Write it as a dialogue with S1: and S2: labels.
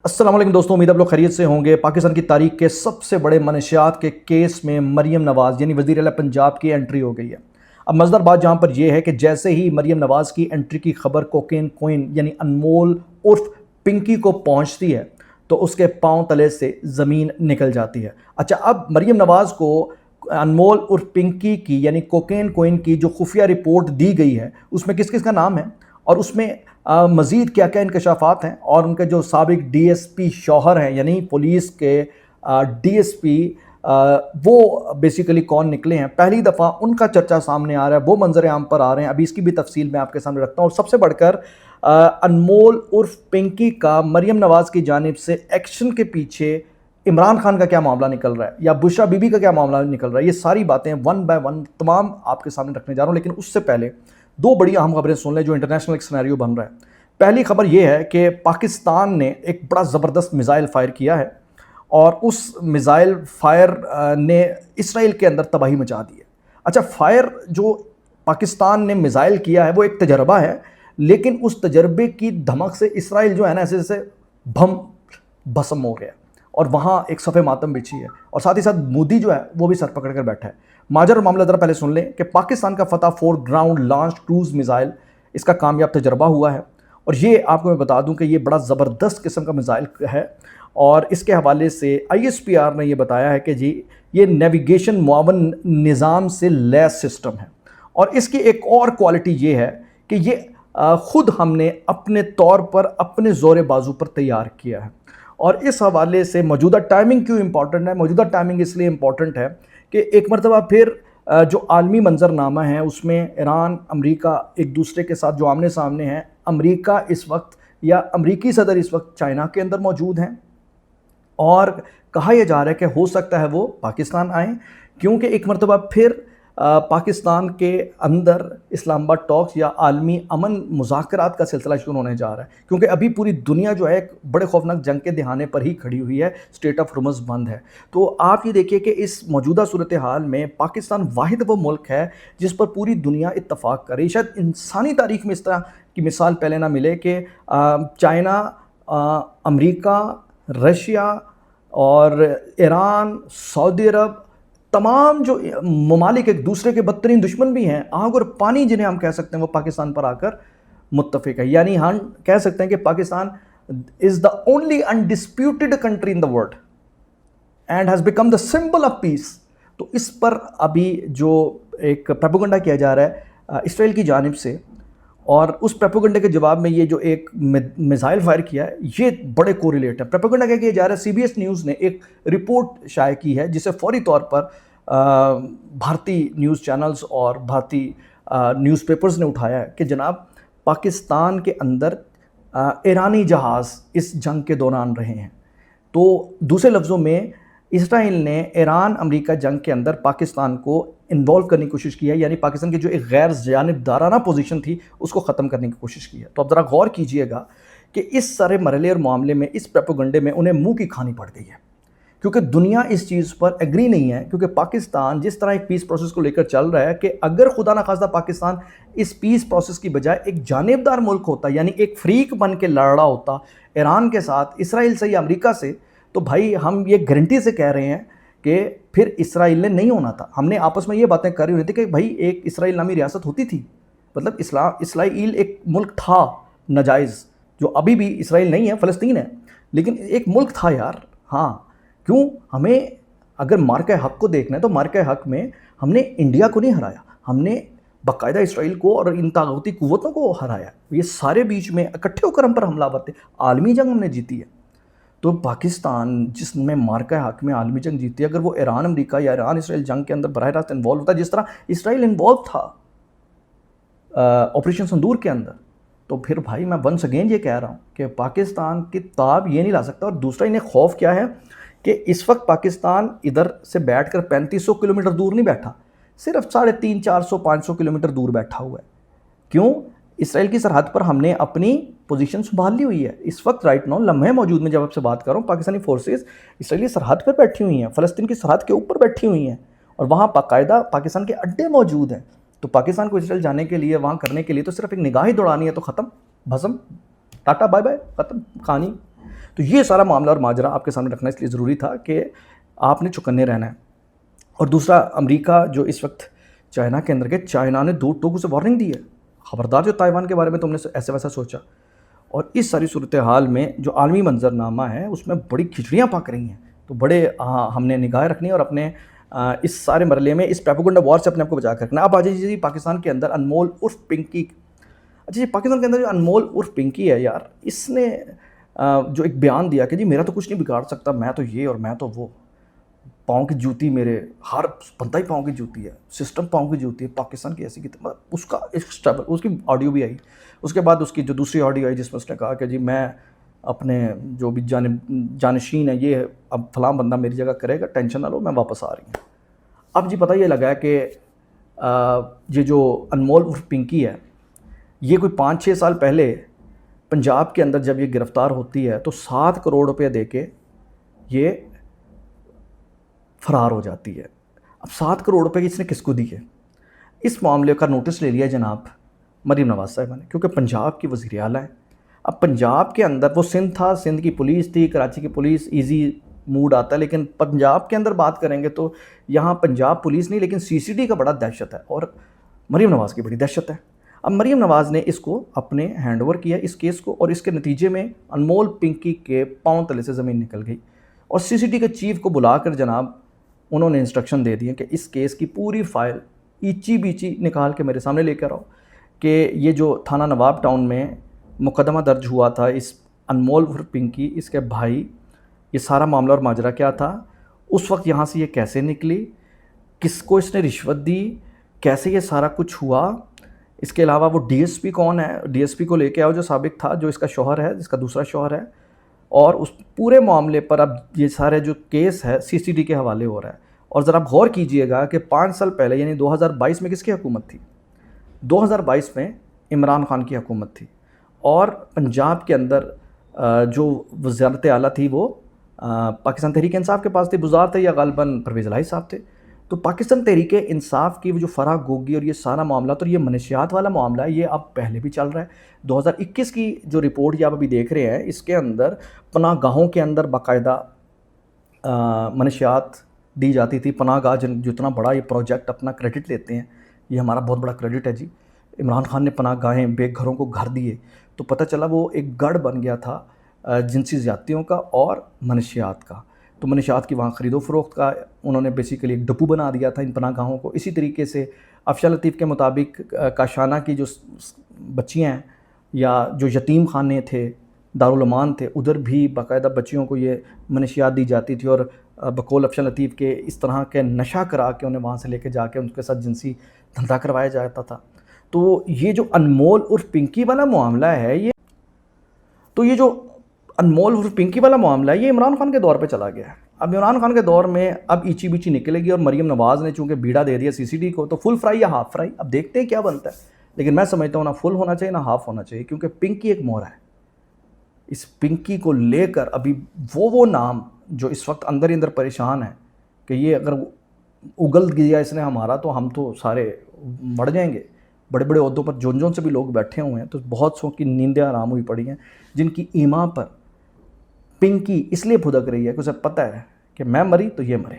S1: अस्सलाम वालेकुम दोस्तों, उम्मीद आप लोग खैरियत से होंगे। पाकिस्तान की तारीख के सबसे बड़े मनशियात के केस में मरीम नवाज़ यानी वज़ीर आला पंजाब की एंट्री हो गई है। अब मज़ेदार बात जहाँ पर यह है कि जैसे ही मरीम नवाज़ की एंट्री की खबर कोकेन कोइन यानी अनमोल उर्फ पिंकी को पहुँचती है तो उसके पाँव तले से ज़मीन निकल जाती है। अच्छा, अब मरीम नवाज़ को अनमोल उर्फ पिंकी की यानी कोकेन कोइन की जो खुफिया रिपोर्ट दी गई है उसमें किस किस का नाम है और उसमें मज़ीद क्या क्या इंकशाफात हैं और उनके जो साबिक डीएसपी शौहर हैं यानी पुलिस के डीएसपी वो बेसिकली कौन निकले हैं। पहली दफ़ा उनका चर्चा सामने आ रहा है, वो मंजर आम पर आ रहे हैं। अभी इसकी भी तफसील मैं आपके सामने रखता हूँ। और सबसे बढ़कर अनमोल उर्फ पिंकी का मरीम नवाज़ की जानिब से एक्शन के पीछे इमरान खान का क्या मामला निकल रहा है या बुशरा बीबी का क्या मामला निकल रहा है, ये सारी बातें वन बाय वन तमाम आपके सामने रखने जा रहा हूँ। लेकिन उससे पहले दो बड़ी अहम खबरें सुन लें जो इंटरनेशनल एक सिनेरियो बन रहा है। पहली खबर यह है कि पाकिस्तान ने एक बड़ा ज़बरदस्त मिसाइल फायर किया है और उस मिसाइल फायर ने इसराइल के अंदर तबाही मचा दी है। अच्छा, फायर जो पाकिस्तान ने मिसाइल किया है वो एक तजर्बा है, लेकिन उस तजर्बे की धमक से इसराइल जो है ना ऐसे जैसे भस्म हो गया और वहाँ एक सफ़े मातम बिछी है और साथ ही साथ मोदी जो है वो भी सर पकड़ कर बैठा है। माजर और मामला ज़रा पहले सुन लें कि पाकिस्तान का फतह 4 ग्राउंड लॉन्च क्रूज़ मिसाइल इसका कामयाब तजर्बा हुआ है और ये आपको मैं बता दूं कि ये बड़ा ज़बरदस्त किस्म का मिसाइल है। और इसके हवाले से ISPR ने ये बताया है कि जी ये नेविगेशन मुआवन निज़ाम से लैस सिस्टम है और इसकी एक और क्वालिटी ये है कि ये ख़ुद हमने अपने तौर पर अपने ज़ोर बाजू पर तैयार किया है। और इस हवाले से मौजूदा टाइमिंग क्यों इंपॉर्टेंट है? मौजूदा टाइमिंग इसलिए इंपॉर्टेंट है कि एक मरतबा फिर जो आलमी मंजरनामा है उसमें ईरान अमेरिका एक दूसरे के साथ जो आमने सामने हैं। अमेरिका इस वक्त या अमेरिकी सदर इस वक्त चाइना के अंदर मौजूद हैं और कहा यह जा रहा है कि हो सकता है वो पाकिस्तान आएँ, क्योंकि एक मरतबा फिर पाकिस्तान के अंदर इस्लामाबाद टॉक्स या आलमी अमन मुज़ाकरात का सिलसिला शुरू होने जा रहा है, क्योंकि अभी पूरी दुनिया जो है एक बड़े खौफनाक जंग के दहाने पर ही खड़ी हुई है। स्टेट ऑफ हुर्मुज़ बंद है। तो आप ये देखिए कि इस मौजूदा सूरत हाल में पाकिस्तान वाहिद वो मुल्क है जिस पर पूरी दुनिया इत्तफ़ाक़ करे। शायद इंसानी तारीख़ में इस तरह की मिसाल पहले ना मिले कि चाइना, अमरीका, रशिया और ईरान, सऊदी अरब, तमाम जो ममालिक एक दूसरे के बदतरीन दुश्मन भी हैं, आग और पानी जिन्हें हम कह सकते हैं, वो पाकिस्तान पर आकर मुत्तफ़िक है। यानी हम कह सकते हैं कि Pakistan is the only undisputed country in the world and has become the symbol of peace. तो इस पर अभी जो एक प्रोपेगेंडा किया जा रहा है इसराइल की जानिब से, और उस प्रोपेगेंडा के जवाब में ये जो एक मिसाइल फायर किया है ये बड़े कोरिलेट है। प्रोपेगेंडा क्या किया जा रहा है? CBS न्यूज़ ने एक रिपोर्ट शाये की है जिसे फौरी तौर पर भारतीय न्यूज़ चैनल्स और भारतीय न्यूज़पेपर्स ने उठाया है कि जनाब पाकिस्तान के अंदर ईरानी जहाज़ इस जंग के दौरान रहे हैं। तो दूसरे लफ्ज़ों में इसराइल ने ईरान अमेरिका जंग के अंदर पाकिस्तान को इन्वॉल्व करने की कोशिश की है, यानी पाकिस्तान की जो एक गैर जानिबदाराना पोजीशन थी उसको ख़त्म करने की कोशिश की है। तो अब ज़रा गौर कीजिएगा कि इस सारे मरहले और मामले में इस प्रोपेगेंडे में उन्हें मुंह की खानी पड़ गई है, क्योंकि दुनिया इस चीज़ पर एग्री नहीं है। क्योंकि पाकिस्तान जिस तरह एक पीस प्रोसेस को लेकर चल रहा है कि अगर खुदा न खास्ता पाकिस्तान इस पीस प्रोसेस की बजाय एक जानिबदार मुल्क होता, यानी एक फ्रीक बन के लड़ रहा होता ईरान के साथ, इसराइल से या अमेरिका से, तो भाई हम ये गारंटी से कह रहे हैं कि फिर इसराइल ने नहीं होना था। हमने आपस में ये बातें कर रही होती थी कि भाई एक इसराइल नामी रियासत होती थी, मतलब इसराइल एक मुल्क था नाजायज़, जो अभी भी इसराइल नहीं है, फ़लस्तीन है, लेकिन एक मुल्क था यार। हाँ, क्यों? हमें अगर मार्का हक़ को देखना है तो मार्का हक़ में हमने इंडिया को नहीं हराया, हमने बाकायदा इसराइल को और इन तागूती कुव्वतों को हराया। ये सारे बीच में इकट्ठे होकर हम पर हमलावर थे। आलमी जंग हमने जीती है। तो पाकिस्तान जिसमें मार्का हक़ में आलमी जंग जीती है, अगर वो ईरान अमेरिका या ईरान इसराइल जंग के अंदर बराह रास्त इन्वॉल्व होता जिस तरह इसराइल इन्वॉल्व था ऑपरेशन संदूर के अंदर, तो फिर भाई मैं वंस अगेन ये कह रहा हूँ कि पाकिस्तान की ताब ये नहीं ला सकता। और दूसरा इन्हें खौफ क्या है कि इस वक्त पाकिस्तान इधर से बैठ कर 3500 किलोमीटर दूर नहीं बैठा, सिर्फ 350, 400, 500 किलोमीटर दूर बैठा हुआ है। क्यों? इसराइल की सरहद पर हमने अपनी पोजीशन संभाल ली हुई है। इस वक्त राइट नाउ लम्हे मौजूद में जब आपसे बात कर रहा हूँ, पाकिस्तानी फोर्सेस इसराइली सरहद पर बैठी हुई हैं, फ़लस्तीन की सरहद के ऊपर बैठी हुई हैं और वहाँ बाकायदा पाकिस्तान के अड्डे मौजूद हैं। तो पाकिस्तान को इसराइल जाने के लिए, वहाँ करने के लिए तो सिर्फ एक निगाह ही दौड़ानी है तो ख़त्म, भस्म, टाटा बाय बाय, ख़त्म कहानी। تو یہ سارا معاملہ اور ماجرا آپ کے سامنے رکھنا اس لیے ضروری تھا کہ آپ نے چوکنے رہنا ہے. اور دوسرا, امریکہ جو اس وقت چائنا کے اندر چائنا نے 2 ٹوکوں سے وارننگ دی ہے, خبردار جو تائیوان کے بارے میں تم نے ایسا ویسا سوچا. اور اس ساری صورتحال میں جو عالمی منظرنامہ ہے اس میں بڑی کھچڑیاں پک رہی ہیں. تو بڑے ہم نے نگاہیں رکھنی اور اپنے اس سارے مرحلے میں اس پیپوگنڈا وار سے اپنے آپ کو بچا کر رکھنا. اب آ جائیے جی پاکستان کے اندر انمول عرف پنکی. اچھا جی, پاکستان کے اندر جو انمول عرف پنکی ہے یار, اس نے جو ایک بیان دیا کہ جی میرا تو کچھ نہیں بگاڑ سکتا, میں تو یہ اور میں تو وہ, پاؤں کی جوتی میرے, ہر بندہ ہی پاؤں کی جوتی ہے, سسٹم پاؤں کی جوتی ہے, پاکستان کی ایسی کی اس کا اسٹیبل, اس کی آڈیو بھی آئی. اس کے بعد اس کی جو دوسری آڈیو آئی جس میں اس نے کہا کہ جی میں اپنے جو بھی جانشین ہے یہ اب فلاں بندہ میری جگہ کرے گا, ٹینشن نہ لو, میں واپس آ رہی ہوں. اب جی پتہ یہ لگا ہے کہ یہ جو انمول عرف پنکی ہے یہ کوئی 5-6 سال پہلے پنجاب کے اندر جب یہ گرفتار ہوتی ہے تو 7 کروڑ روپے دے کے یہ فرار ہو جاتی ہے. اب 7 کروڑ روپے کی اس نے کس کو دی ہے؟ اس معاملے کا نوٹس لے لیا جناب مریم نواز صاحبہ نے, کیونکہ پنجاب کی وزیر اعلیٰ ہیں. اب پنجاب کے اندر وہ سندھ تھا, سندھ کی پولیس تھی, کراچی کی پولیس, ایزی موڈ آتا ہے, لیکن پنجاب کے اندر بات کریں گے تو یہاں پنجاب پولیس نہیں لیکن CCD کا بڑا دہشت ہے اور مریم نواز کی بڑی دہشت ہے. اب مریم نواز نے اس کو اپنے ہینڈ اوور کیا اس کیس کو, اور اس کے نتیجے میں انمول پنکی کے پاؤں تلے سے زمین نکل گئی. اور CCD کے چیف کو بلا کر جناب انہوں نے انسٹرکشن دے دیے کہ اس کیس کی پوری فائل ایچی بیچی نکال کے میرے سامنے لے کر آؤ کہ یہ جو تھانہ نواب ٹاؤن میں مقدمہ درج ہوا تھا اس انمول عرف پنکی, اس کے بھائی, یہ سارا معاملہ اور ماجرا کیا تھا, اس وقت یہاں سے یہ کیسے نکلی, کس کو اس نے رشوت دی, کیسے یہ سارا کچھ ہوا. اس کے علاوہ وہ DSP کون ہے, DSP کو لے کے آؤ جو سابق تھا, جو اس کا شوہر ہے, جس کا دوسرا شوہر ہے. اور اس پورے معاملے پر اب یہ سارے جو کیس ہے CCD کے حوالے ہو رہا ہے. اور ذرا آپ غور کیجئے گا کہ 5 سال پہلے یعنی 2022 میں کس کی حکومت تھی؟ 2022 میں عمران خان کی حکومت تھی, اور پنجاب کے اندر جو وزارت اعلیٰ تھی وہ پاکستان تحریک انصاف کے پاس تھی, بزار تھے یا غالباً پرویز الہی صاحب تھے. تو پاکستان تحریک انصاف کی وہ جو فرح گوگی اور یہ سارا معاملہ اور یہ منشیات والا معاملہ ہے, یہ اب پہلے بھی چل رہا ہے. 2021 کی جو رپورٹ یہ آپ ابھی دیکھ رہے ہیں اس کے اندر پناہ گاہوں کے اندر باقاعدہ منشیات دی جاتی تھی. پناہ گاہ جتنا بڑا یہ پروجیکٹ اپنا کریڈٹ لیتے ہیں, یہ ہمارا بہت بڑا کریڈٹ ہے جی. عمران خان نے پناہ گاہیں, بے گھروں کو گھر دیے, تو پتہ چلا وہ ایک گڑھ بن گیا تھا جنسی زیادتیوں کا اور منشیات کا. تو منشیات کی وہاں خرید و فروخت کا انہوں نے بیسیکلی ایک ڈپو بنا دیا تھا ان پناہ گاہوں کو. اسی طریقے سے افشاں لطیف کے مطابق کاشانہ کی جو بچیاں ہیں یا جو یتیم خانے تھے, دارالعمان تھے, ادھر بھی باقاعدہ بچیوں کو یہ منشیات دی جاتی تھی, اور بقول افشاں لطیف کے اس طرح کے نشہ کرا کے انہیں وہاں سے لے کے جا کے ان کے ساتھ جنسی دھندا کروایا جاتا تھا. تو یہ جو انمول عرف پنکی والا معاملہ ہے یہ انمول عرف پنکی والا معاملہ ہے یہ عمران خان کے دور پہ چلا گیا ہے. اب عمران خان کے دور میں اب ایچی بیچی نکلے گی, اور مریم نواز نے چونکہ بیڑا دے دیا CCD کو, تو فل فرائی یا ہاف فرائی اب دیکھتے ہیں کیا بنتا ہے. لیکن میں سمجھتا ہوں نہ فل ہونا چاہیے نہ ہاف ہونا چاہیے, کیونکہ پنکی ایک مہر ہے. اس پنکی کو لے کر ابھی وہ نام جو اس وقت اندر ہی اندر پریشان ہے کہ یہ اگر اگل گیا اس نے ہمارا تو ہم تو سارے مر جائیں گے. بڑے بڑے عہدوں پر جون سے بھی لوگ بیٹھے ہوئے ہیں, تو بہت سو کی نیندیں آرام ہوئی پڑی ہیں جن کی ایما پر پنکی اس لیے پھدک رہی ہے کہ اسے پتہ ہے کہ میں مری تو یہ مرے.